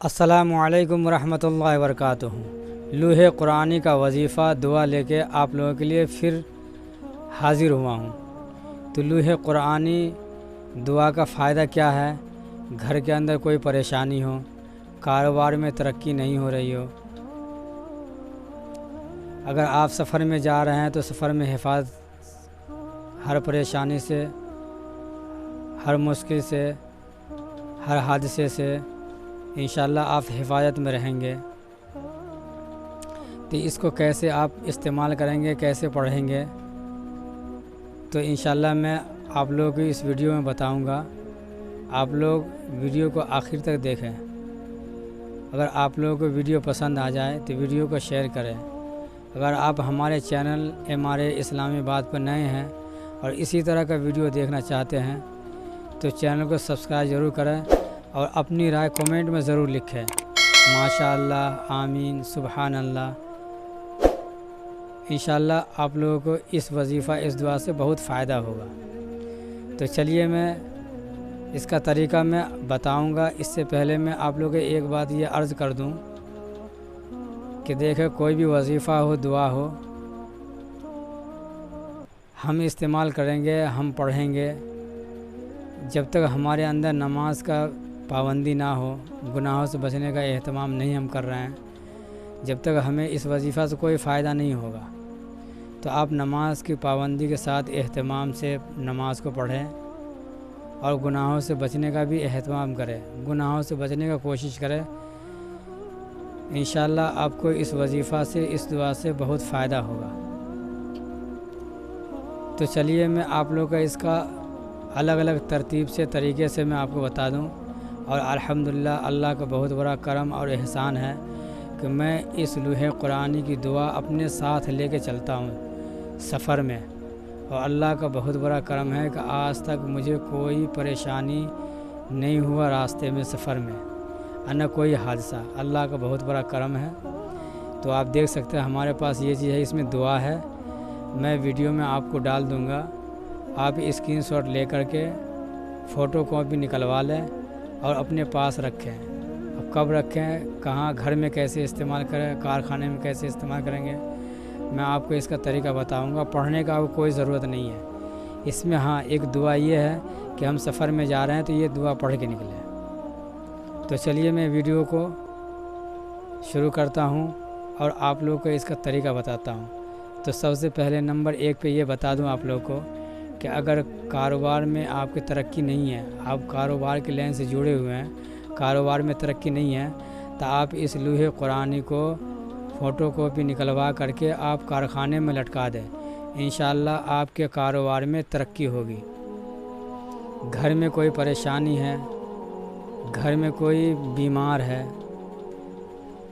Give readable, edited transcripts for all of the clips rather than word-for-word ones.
السلام علیکم ورحمۃ اللہ وبرکاتہ۔ لوح قرآنی کا وظیفہ دعا لے کے آپ لوگوں کے لیے پھر حاضر ہوا ہوں۔ تو لوح قرآنی دعا کا فائدہ کیا ہے؟ گھر کے اندر کوئی پریشانی ہو، کاروبار میں ترقی نہیں ہو رہی ہو، اگر آپ سفر میں جا رہے ہیں تو سفر میں حفاظت، ہر پریشانی سے، ہر مشکل سے، ہر حادثے سے انشاءاللہ آپ حفاظت میں رہیں گے۔ تو اس کو کیسے آپ استعمال کریں گے، کیسے پڑھیں گے، تو انشاءاللہ میں آپ لوگوں کو اس ویڈیو میں بتاؤں گا۔ آپ لوگ ویڈیو کو آخر تک دیکھیں۔ اگر آپ لوگوں کو ویڈیو پسند آ جائے تو ویڈیو کو شیئر کریں۔ اگر آپ ہمارے چینل MRA اسلامی آباد پر نئے ہیں اور اسی طرح کا ویڈیو دیکھنا چاہتے ہیں تو چینل کو سبسکرائب ضرور کریں اور اپنی رائے کومنٹ میں ضرور لکھیں۔ ماشاء اللہ، آمین، سبحان اللہ۔ انشاءاللہ آپ لوگوں کو اس وظیفہ، اس دعا سے بہت فائدہ ہوگا۔ تو چلیے میں اس کا طریقہ میں بتاؤں گا۔ اس سے پہلے میں آپ لوگوں کو ایک بات یہ عرض کر دوں کہ دیکھیں، کوئی بھی وظیفہ ہو، دعا ہو، ہم استعمال کریں گے، ہم پڑھیں گے، جب تک ہمارے اندر نماز کا پابندی نہ ہو، گناہوں سے بچنے کا اہتمام نہیں ہم کر رہے ہیں، جب تک ہمیں اس وظیفہ سے کوئی فائدہ نہیں ہوگا۔ تو آپ نماز کی پابندی کے ساتھ اہتمام سے نماز کو پڑھیں اور گناہوں سے بچنے کا بھی اہتمام کریں، گناہوں سے بچنے کا کوشش کریں۔ انشاءاللہ آپ کو اس وظیفہ سے، اس دعا سے بہت فائدہ ہوگا۔ تو چلیے میں آپ لوگ کا اس کا الگ الگ ترتیب سے، طریقے سے میں آپ کو بتا دوں۔ اور الحمدللہ اللہ کا بہت بڑا کرم اور احسان ہے کہ میں اس لوح قرآنی کی دعا اپنے ساتھ لے کے چلتا ہوں سفر میں، اور اللہ کا بہت بڑا کرم ہے کہ آج تک مجھے کوئی پریشانی نہیں ہوا راستے میں، سفر میں، نہ کوئی حادثہ۔ اللہ کا بہت بڑا کرم ہے۔ تو آپ دیکھ سکتے ہیں ہمارے پاس یہ چیز ہے، اس میں دعا ہے، میں ویڈیو میں آپ کو ڈال دوں گا۔ آپ اسکرین شاٹ لے کر کے فوٹو کاپی نکلوا لیں اور اپنے پاس رکھیں۔ اب کب رکھیں، کہاں، گھر میں کیسے استعمال کریں، کارخانے میں کیسے استعمال کریں گے، میں آپ کو اس کا طریقہ بتاؤں گا۔ پڑھنے کا کوئی ضرورت نہیں ہے اس میں۔ ہاں، ایک دعا یہ ہے کہ ہم سفر میں جا رہے ہیں تو یہ دعا پڑھ کے نکلیں۔ تو چلیے میں ویڈیو کو شروع کرتا ہوں اور آپ لوگوں کو اس کا طریقہ بتاتا ہوں۔ تو سب سے پہلے نمبر 1 پہ یہ بتا دوں آپ لوگوں کو کہ اگر کاروبار میں آپ کی ترقی نہیں ہے، آپ کاروبار کے لائن سے جڑے ہوئے ہیں، کاروبار میں ترقی نہیں ہے، تو آپ اس لوح قرآنی کو فوٹو کاپی نکلوا کر کے آپ کارخانے میں لٹکا دیں۔ انشاءاللہ آپ کے کاروبار میں ترقی ہوگی۔ گھر میں کوئی پریشانی ہے، گھر میں کوئی بیمار ہے،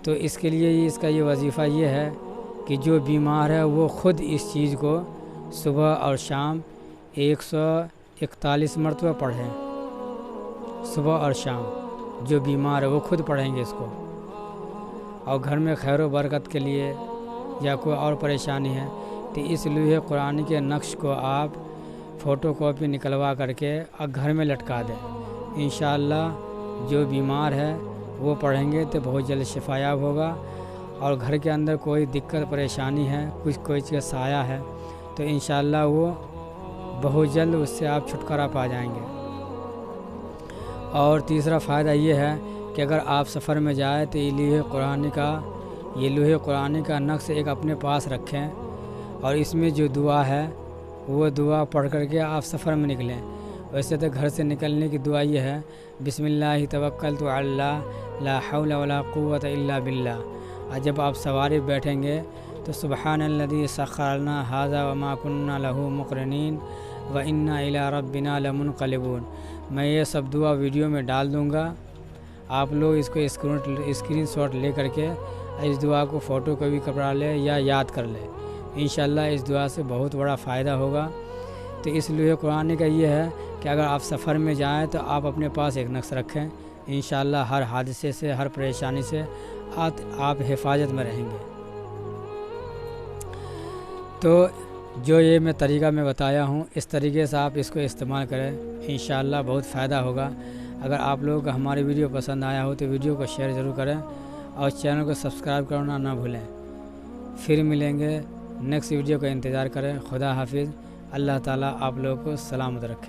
تو اس کے لیے اس کا یہ وظیفہ یہ ہے کہ جو بیمار ہے وہ خود اس چیز کو صبح اور شام 141 مرتبہ پڑھیں۔ صبح اور شام جو بیمار ہے وہ خود پڑھیں گے اس کو۔ اور گھر میں خیر و برکت کے لیے یا کوئی اور پریشانی ہے تو اس لوح قرآن کے نقش کو آپ فوٹو کاپی نکلوا کر کے اور گھر میں لٹکا دیں۔ انشاءاللہ جو بیمار ہے وہ پڑھیں گے تو بہت جلد شفا یاب ہوگا۔ اور گھر کے اندر کوئی دقت پریشانی ہے، کوئی چیز سایہ ہے، تو انشاءاللہ وہ بہت جلد اس سے آپ چھٹکارا پا جائیں گے۔ اور تیسرا فائدہ یہ ہے کہ اگر آپ سفر میں جائیں تو یہ لوح قرآن کا نقش ایک اپنے پاس رکھیں، اور اس میں جو دعا ہے وہ دعا پڑھ کر کے آپ سفر میں نکلیں۔ ویسے تو گھر سے نکلنے کی دعا یہ ہے، بسم اللہ توکلت علی اللہ لا حول ولا قوت الا باللہ۔ اور جب آپ سواری بیٹھیں گے تو سبحان الذی سخر لنا ھذا وما كنا له مقرنین وانا الی ربنا لمنقلبون۔ میں یہ سب دعا ویڈیو میں ڈال دوں گا، آپ لوگ اس کو اسکرین شاٹ لے کر کے اس دعا کو فوٹو کاپی کرا لیں یا یاد کر لیں۔ انشاءاللہ اس دعا سے بہت بڑا فائدہ ہوگا۔ تو اس لوح قرآن کا یہ ہے کہ اگر آپ سفر میں جائیں تو آپ اپنے پاس ایک نقش رکھیں۔ انشاءاللہ ہر حادثے سے، ہر پریشانی سے آپ حفاظت میں رہیں گے۔ تو جو یہ میں طریقہ میں بتایا ہوں، اس طریقے سے آپ اس کو استعمال کریں، انشاءاللہ بہت فائدہ ہوگا۔ اگر آپ لوگوں کو ہماری ویڈیو پسند آیا ہو تو ویڈیو کو شیئر ضرور کریں اور چینل کو سبسکرائب کرنا نہ بھولیں۔ پھر ملیں گے نیکسٹ ویڈیو کا انتظار کریں۔ خدا حافظ۔ اللہ تعالیٰ آپ لوگوں کو سلامت رکھے۔